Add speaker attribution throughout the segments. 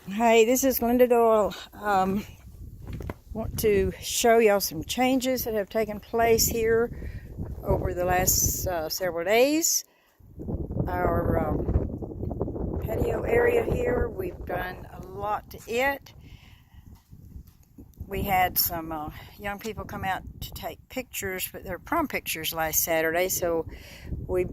Speaker 1: Hey, this is Linda Doyle. Want to show y'all some changes that have taken place here over the last several days. Our patio area here, we've done a lot to it. We had some young people come out to take pictures, but their prom pictures last Saturday, so we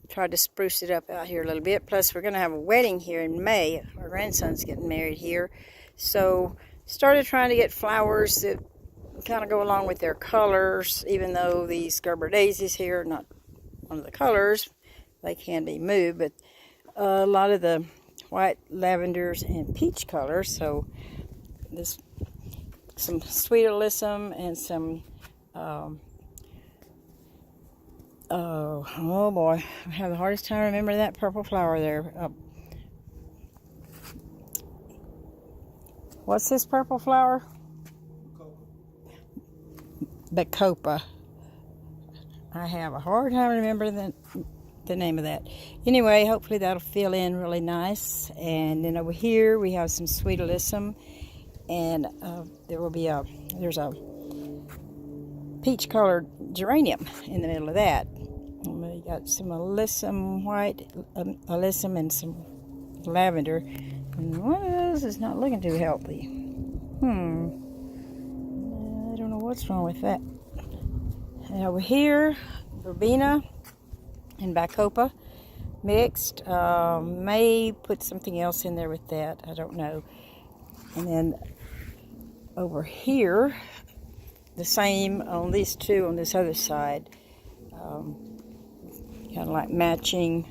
Speaker 1: tried to spruce it up out here a little bit. Plus, we're going to have a wedding here in May. Our grandson's getting married here, so started trying to get flowers that kind of go along with their colors, even though these Gerber daisies here are not one of the colors. They can be moved, but a lot of the white lavenders and peach colors. So this some sweet alyssum and some oh boy, I have the hardest time remembering that purple flower there. What's this purple flower? Bacopa. I have a hard time remembering the name of that. Anyway, hopefully that'll fill in really nice. And then over here we have some sweet alyssum, and there's a peach colored geranium in the middle of that. And we got some alyssum, white alyssum, and some lavender. And one of those is not looking too healthy. I don't know what's wrong with that. And over here, verbena and bacopa mixed. May put something else in there with that. I don't know. And then over here, the same on these two on this other side. Kind of like matching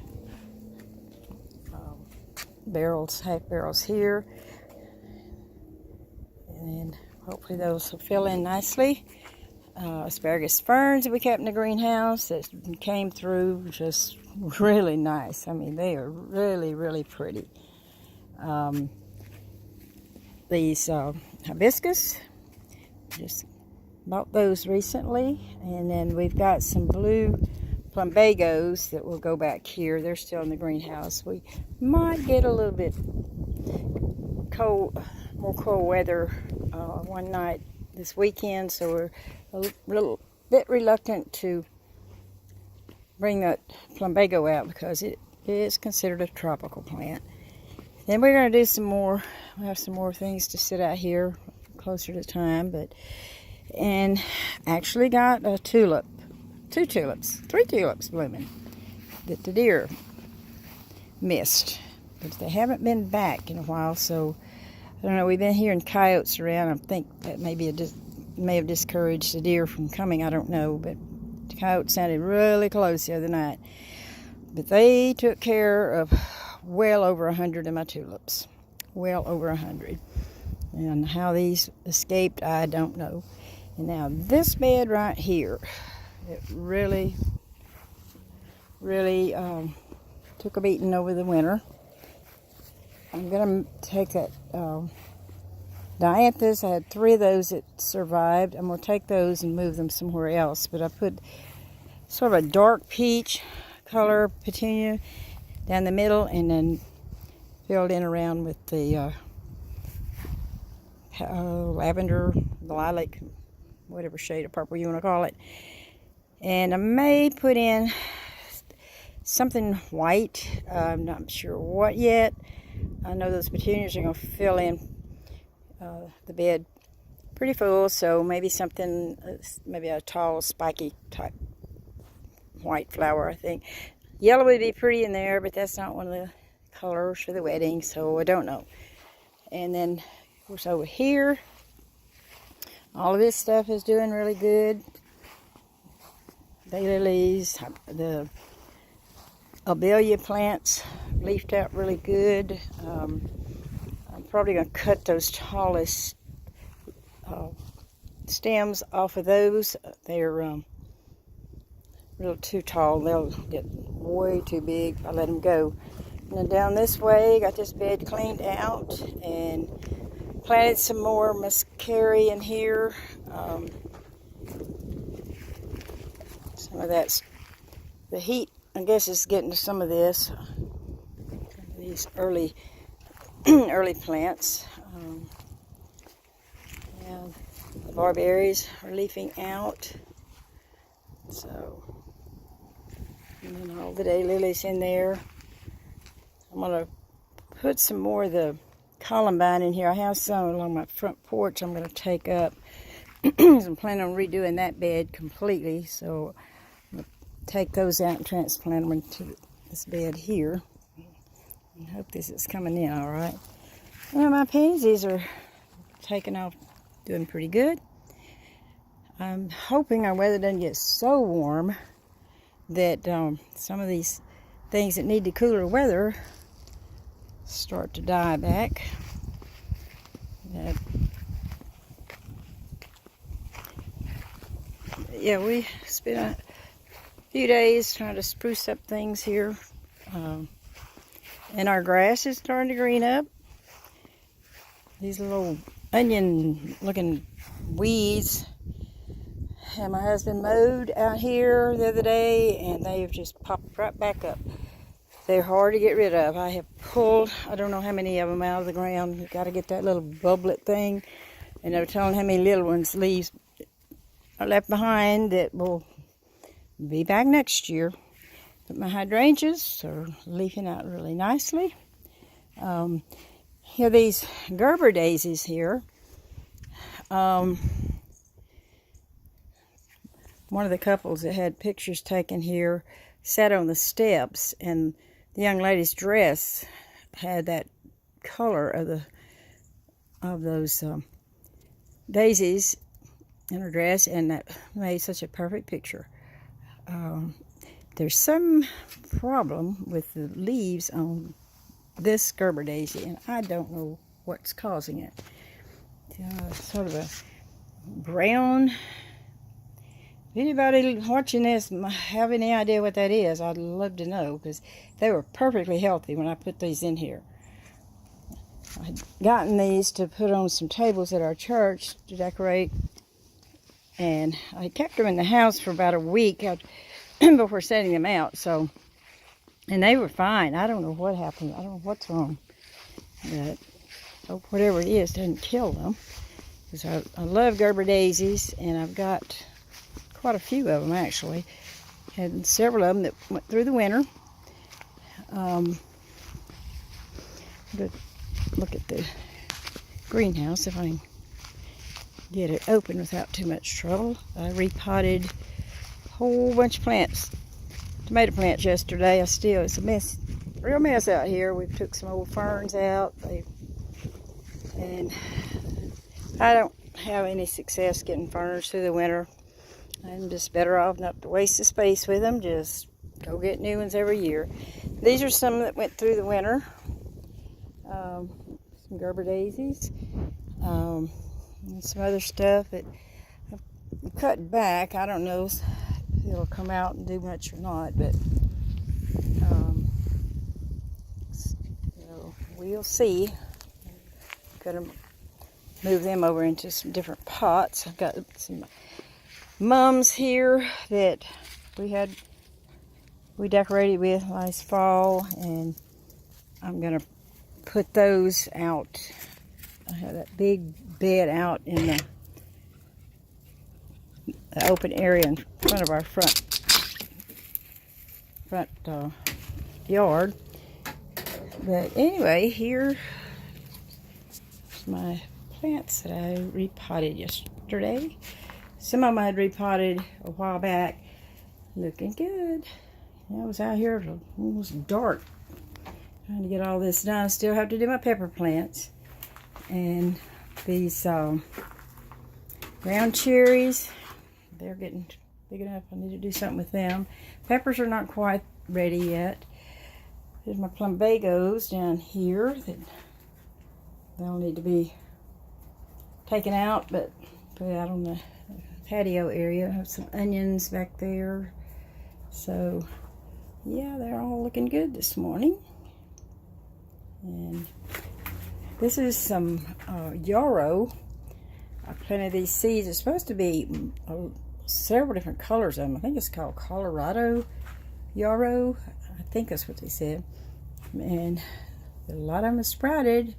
Speaker 1: barrels, half barrels here. And hopefully those will fill in nicely. Asparagus ferns that we kept in the greenhouse that came through just really nice. I mean, they are really, really pretty. These hibiscus, just bought those recently. And then we've got some blue plumbagos that will go back here. They're still in the greenhouse. We might get a little bit more cold weather one night this weekend, so we're a little bit reluctant to bring that plumbago out because it is considered a tropical plant. Then we're going to do some more. We have some more things to sit out here closer to time, and actually got a tulip, 3 tulips blooming that the deer missed, but they haven't been back in a while. So I don't know. We've been hearing coyotes around. I think that may have discouraged the deer from coming. I don't know, but the coyotes sounded really close the other night. But they took care of well over 100 of my tulips, well over 100. And how these escaped, I don't know. And now this bed right here, it really took a beating over the winter. I'm going to take that dianthus. I had 3 of those that survived. I'm going to take those and move them somewhere else. But I put sort of a dark peach color petunia down the middle, and then filled in around with the lavender, the lilac, whatever shade of purple you want to call it. And I may put in something white. I'm not sure what yet. I know those petunias are going to fill in the bed pretty full, so maybe something, maybe a tall, spiky type white flower, I think. Yellow would be pretty in there, but that's not one of the colors for the wedding, so I don't know. And then, of course, over here, all of this stuff is doing really good. Daylilies, the albelia plants leafed out really good. I'm probably going to cut those tallest stems off of those. They're a little too tall. They'll get way too big if I let them go. And then down this way, got this bed cleaned out and planted some more muscari in here. Some of that's the heat, I guess, is getting to some of this. These early early plants. And the barberries are leafing out. So, and then all the daylilies in there. I'm going to put some more of the columbine in here. I have some along my front porch I'm going to take up. I'm planning on redoing that bed completely, so I'm going to take those out and transplant them into this bed here. I hope this is coming in all right. Well, my pansies are taking off, doing pretty good. I'm hoping our weather doesn't get so warm that some of these things that need the cooler weather start to die back. Yeah, we spent a few days trying to spruce up things here. And our grass is starting to green up. These little onion looking weeds. And my husband mowed out here the other day and they've just popped right back up. They're hard to get rid of. I have pulled, I don't know how many of them out of the ground. You've got to get that little bubblet thing. And they're telling how many little ones, leaves are left behind that will be back next year. But my hydrangeas are leafing out really nicely. Here, these Gerber daisies here. One of the couples that had pictures taken here sat on the steps, and the young lady's dress had that color of those daisies in her dress, and that made such a perfect picture. There's some problem with the leaves on this Gerber daisy, and I don't know what's causing it. Sort of a brown. If anybody watching this have any idea what that is, I'd love to know, because they were perfectly healthy when I put these in here. I'd gotten these to put on some tables at our church to decorate, and I kept them in the house for about a week before setting them out. So, and they were fine. I don't know what happened. I don't know what's wrong, but whatever it is doesn't kill them. Because I love Gerber daisies, and I've got quite a few of them actually. Had several of them that went through the winter. Look at the greenhouse if I can get it open without too much trouble. I repotted a whole bunch of plants, tomato plants yesterday. It's a mess, real mess out here. We took some old ferns out, and I don't have any success getting ferns through the winter. I'm just better off not to waste the space with them. Just go get new ones every year. These are some that went through the winter. Some Gerber daisies. And some other stuff that I've cut back. I don't know if it'll come out and do much or not, but we'll see. Gotta move them over into some different pots. I've got some mums here that we decorated with last fall, and I'm gonna put those out. I have that big bed out in the open area in front of our front yard. But anyway, here's my plants that I repotted yesterday. Some of them I had repotted a while back. Looking good. I was out here till almost dark trying to get all this done. I still have to do my pepper plants. And these ground cherries, they're getting big enough. I need to do something with them. Peppers are not quite ready yet. There's my plumbagos down here that they'll need to be taken out, but put out on the patio area. I have some onions back there. So yeah, they're all looking good this morning. And this is some yarrow. I planted these seeds. It's supposed to be several different colors of them. I think it's called Colorado yarrow. I think that's what they said. And A lot of them have sprouted.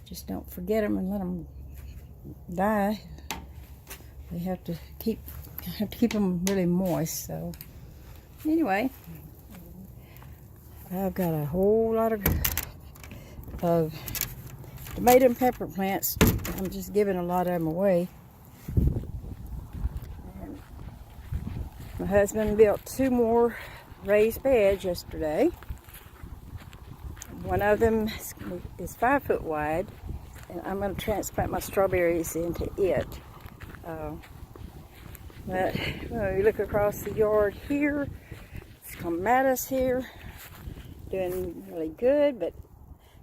Speaker 1: Just don't forget them and let them die. They have to keep them really moist. So anyway, I've got a whole lot of tomato and pepper plants. I'm just giving a lot of them away. And my husband built 2 more raised beds yesterday. One of them is 5 foot wide, and I'm going to transplant my strawberries into it. But when you look across the yard here, it's clematis here, doing really good, but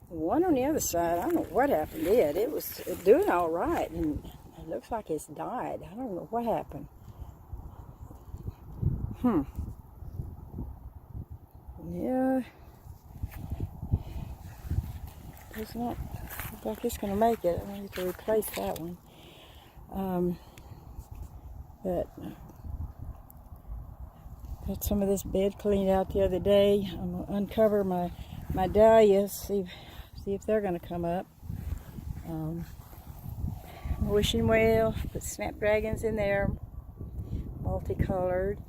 Speaker 1: the one on the other side, I don't know what happened to it. It was doing all right, and it looks like it's died. I don't know what happened. Yeah. It's not look like it's going to make it. I need to replace that one. But got some of this bed cleaned out the other day. I'm going to uncover my dahlias, see if they're going to come up. Wishing well, put snapdragons in there, multicolored.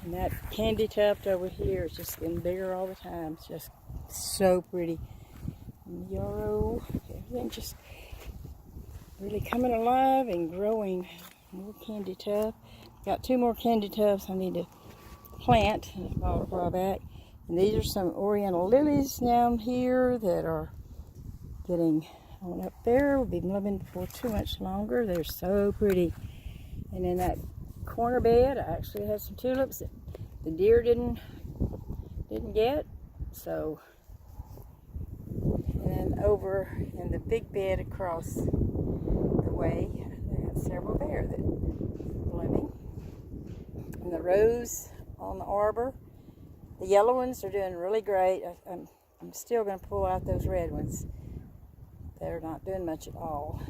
Speaker 1: And that candy tuft over here is just getting bigger all the time. It's just so pretty. Yarrow, everything just really coming alive and growing. More candy tuft. Got 2 more candy tufts I need to plant. I bought a while back. And these are some oriental lilies down here that are getting on up there. Will be blooming for too much longer. They're so pretty. And in that corner bed, I actually had some tulips that the deer didn't get. So, and then over in the big bed across the way, I have several there that are blooming. And the rose on the arbor, the yellow ones are doing really great. I'm still going to pull out those red ones. They're not doing much at all.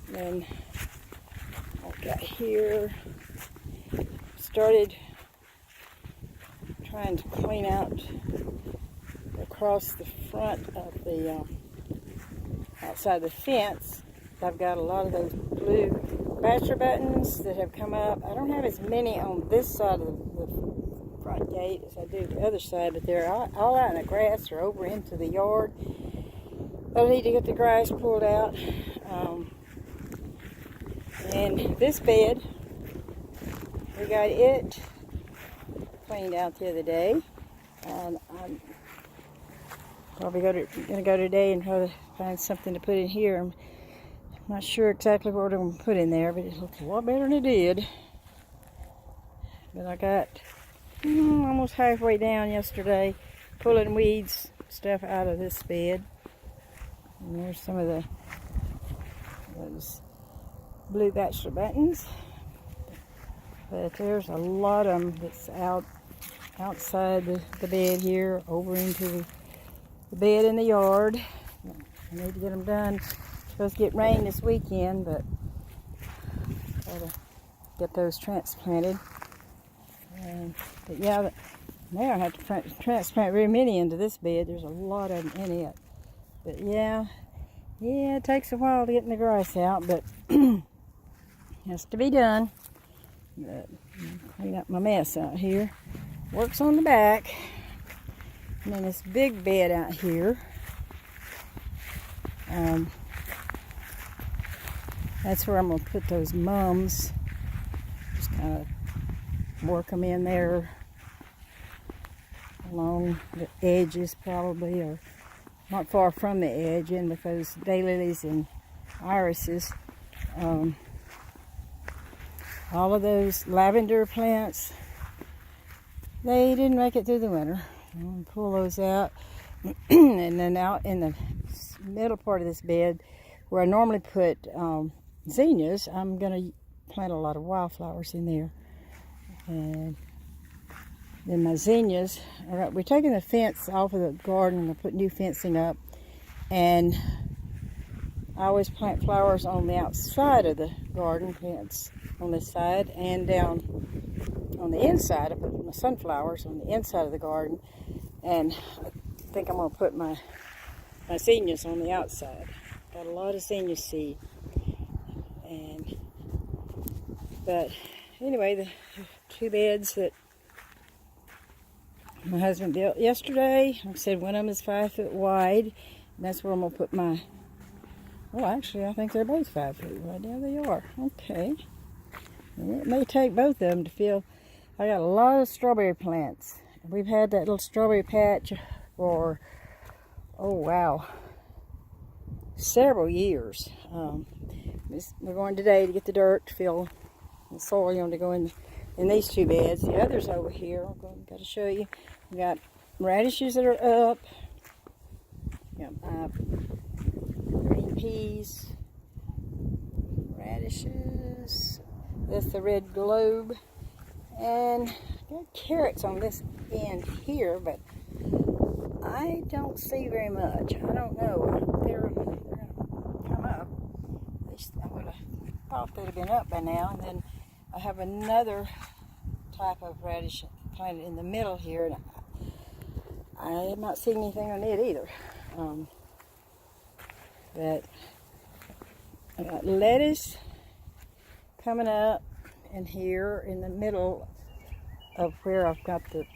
Speaker 1: Then I've got here, started trying to clean out across the front of the outside the fence. I've got a lot of those blue bachelor buttons that have come up. I don't have as many on this side of the front gate as I do the other side, but they're all out in the grass or over into the yard. I need to get the grass pulled out. And this bed, we got it cleaned out the other day, and I'm probably going to go today and try to find something to put in here. I'm not sure exactly what I'm going to put in there, but it looks a lot better than it did. But I got almost halfway down yesterday, pulling weeds stuff out of this bed. And there's some of those blue bachelor buttons. But there's a lot of them that's outside the bed here, over into the bed in the yard. I need to get them done. It's supposed to get rain this weekend, but gotta get those transplanted. But yeah, now I have to transplant very many into this bed. There's a lot of them in it. But yeah, it takes a while to get the grass out, but has to be done. But clean up my mess out here. Works on the back. And then this big bed out here. That's where I'm going to put those mums. Just kind of work them in there along the edges probably, or not far from the edge, in with those daylilies and irises. All of those lavender plants, they didn't make it through the winter. I'm going to pull those out. And then out in the middle part of this bed, where I normally put zinnias, I'm going to plant a lot of wildflowers in there. And then my zinnias, we're taking the fence off of the garden and I put new fencing up. And I always plant flowers on the outside of the garden fence, on this side, and down on the inside. I put my sunflowers on the inside of the garden, and I think I'm going to put my zinnias on the outside. Got a lot of zinnia seed. But anyway, the 2 beds that my husband built yesterday, like I said, one of them is 5 foot wide, and that's where I'm going to put my, well, actually, I think they're both 5 foot wide. Yeah, they are. Okay. And it may take both of them to fill. I got a lot of strawberry plants. We've had that little strawberry patch for, oh wow, several years. We're going today to get the dirt to fill the soil to go in these 2 beds. The others over here, I've got to show you. We got radishes that are up. Got my green peas, radishes. That's the red globe, and got carrots on this end here, but I don't see very much. I don't know. They're gonna come up. I would have thought they'd have been up by now. And then I have another type of radish planted in the middle here, and I have not seen anything on it either. But I got lettuce coming up in here in the middle of where I've got the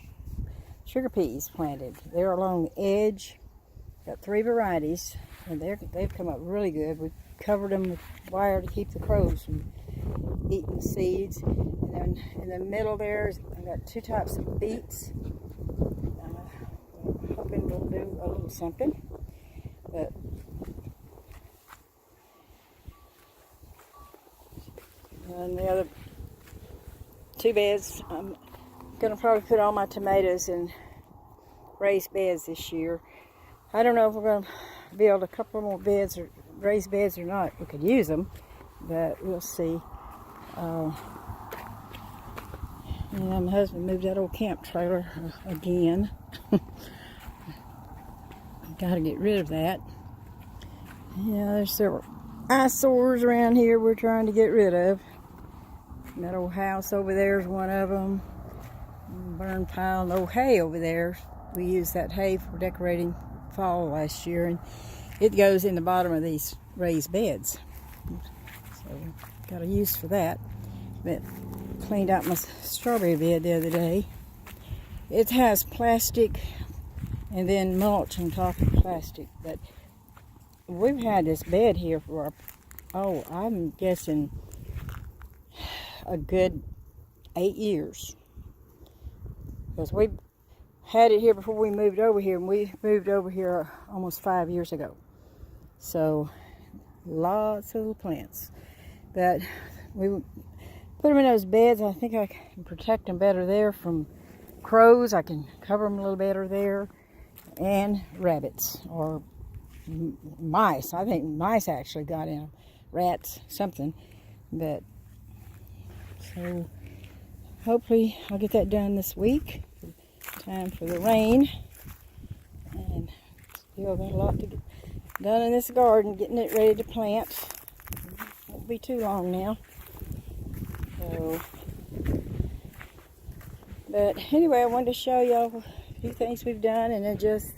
Speaker 1: sugar peas planted. They're along the edge. Got 3 varieties, and they've come up really good. We covered them with wire to keep the crows from eating the seeds. And then in the middle there, I've got 2 types of beets. I'm hoping we'll do a little something. But and the other 2 beds, I'm going to probably put all my tomatoes in raised beds this year. I don't know if we're going to build a couple more beds or raised beds or not. We could use them, but we'll see. And my husband moved that old camp trailer again. Got to get rid of that. Yeah, there's several eyesores around here we're trying to get rid of. That old house over there is one of them. Burn pile of old hay over there. We used that hay for decorating fall last year, and it goes in the bottom of these raised beds. So got a use for that. But cleaned out my strawberry bed the other day. It has plastic and then mulch on top of plastic. But we've had this bed here for, oh, I'm guessing a good 8 years. Because we had it here before we moved over here, and we moved over here almost 5 years ago. So lots of little plants. But we put them in those beds. I think I can protect them better there from crows. I can cover them a little better there. And rabbits or mice. I think mice actually got in them. Rats, something. But so hopefully I'll get that done this week. Time for the rain. And still got a lot to get done in this garden, getting it ready to plant. Won't be too long now. So, but anyway, I wanted to show y'all a few things we've done, and then just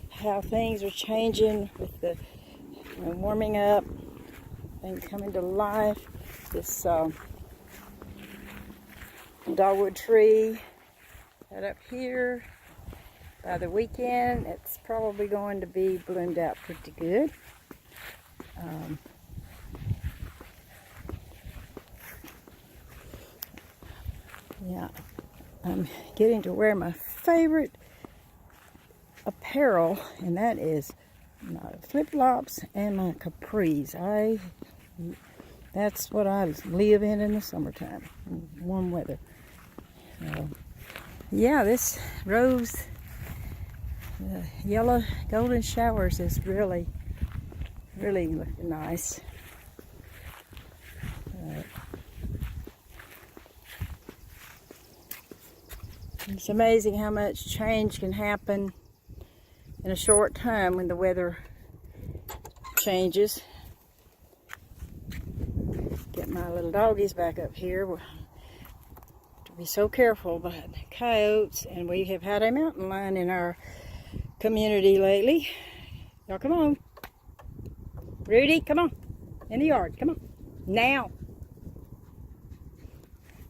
Speaker 1: how things are changing with the warming up and coming to life. This dogwood tree right up here, by the weekend, it's probably going to be bloomed out pretty good. Yeah, I'm getting to wear my favorite apparel, and that is my flip-flops and my capris. That's what I live in the summertime, in warm weather. Yeah, this rose, yellow golden showers is really, really looking nice. It's amazing how much change can happen in a short time when the weather changes. Get my little doggies back up here be so careful about coyotes, and we have had a mountain lion in our community lately. Y'all come on. Rudy, come on. In the yard, come on. Now.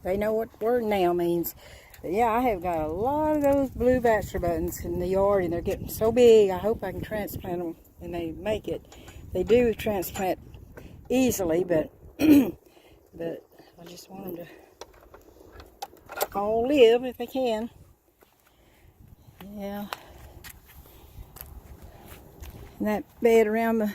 Speaker 1: They know what word now means. But yeah, I have got a lot of those blue bachelor buttons in the yard, and they're getting so big. I hope I can transplant them when they make it. They do transplant easily, but but I just want them to all live if they can. Yeah. And that bed around the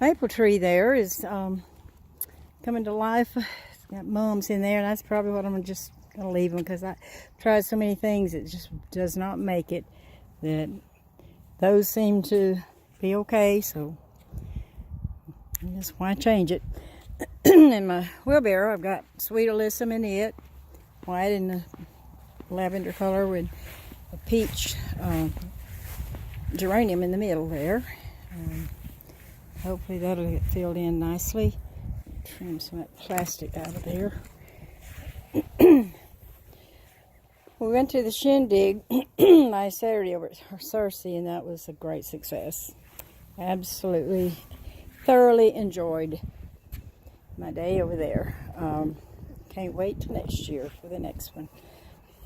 Speaker 1: maple tree there is coming to life. It's got mums in there, and that's probably what I'm just going to leave them, because I tried so many things it just does not make it. That those seem to be okay, so that's why I change it. In my wheelbarrow, I've got sweet alyssum in it, white and the lavender color with a peach geranium in the middle there. Hopefully that'll get filled in nicely. Trim some of that plastic out of there. We went to the shindig last Saturday over at Cersei, and that was a great success. Absolutely, thoroughly enjoyed my day over there. Can't wait till next year for the next one.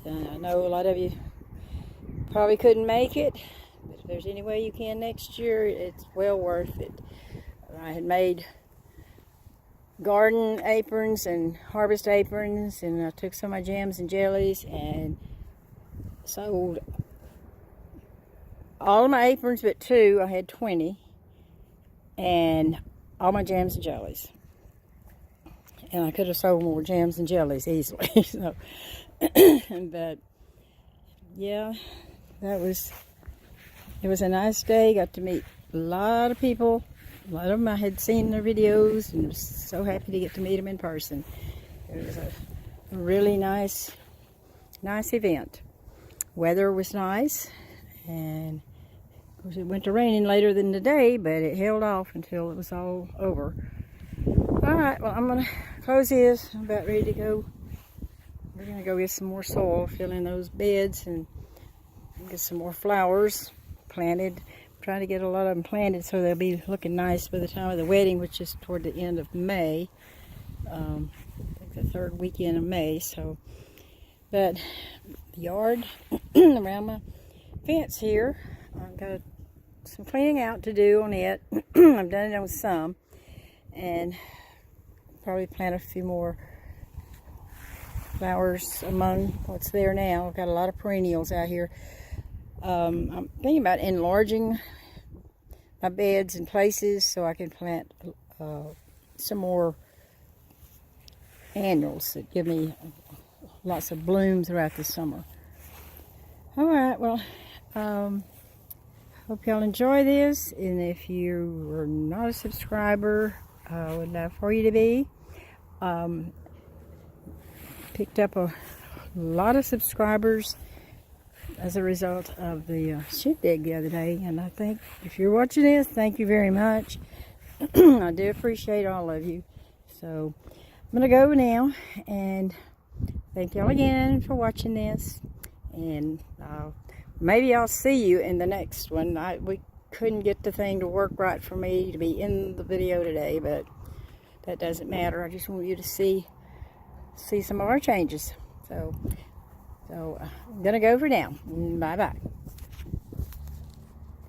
Speaker 1: I know a lot of you probably couldn't make it, but if there's any way you can next year, it's well worth it. I had made garden aprons and harvest aprons, and I took some of my jams and jellies and sold all of my aprons but 2. I had 20, and all my jams and jellies. And I could have sold more jams and jellies easily. So, but yeah, it was a nice day. Got to meet a lot of people. A lot of them I had seen their videos, and was so happy to get to meet them in person. It was a really nice event. Weather was nice, and of course it went to raining later than the day, but it held off until it was all over. Alright, well, I'm going to close this. I'm about ready to go. We're going to go get some more soil, fill in those beds, and get some more flowers planted. Trying to get a lot of them planted so they'll be looking nice by the time of the wedding, which is toward the end of May. I think the 3rd weekend of May. So, but the yard around my fence here, I've got some cleaning out to do on it. I've done it on some, and probably plant a few more flowers among what's there now. I've got a lot of perennials out here. I'm thinking about enlarging my beds and places so I can plant some more annuals that give me lots of bloom throughout the summer. Alright, well, hope y'all enjoy this, and if you are not a subscriber, I would love for you to be. Picked up a lot of subscribers as a result of the shindig the other day, and I think if you're watching this, thank you very much. I do appreciate all of you. So I'm gonna go now, and thank y'all again for watching this, and maybe I'll see you in the next one. We couldn't get the thing to work right for me to be in the video today, but that doesn't matter. I just want you to see some of our changes. So I'm gonna go for now. Bye bye.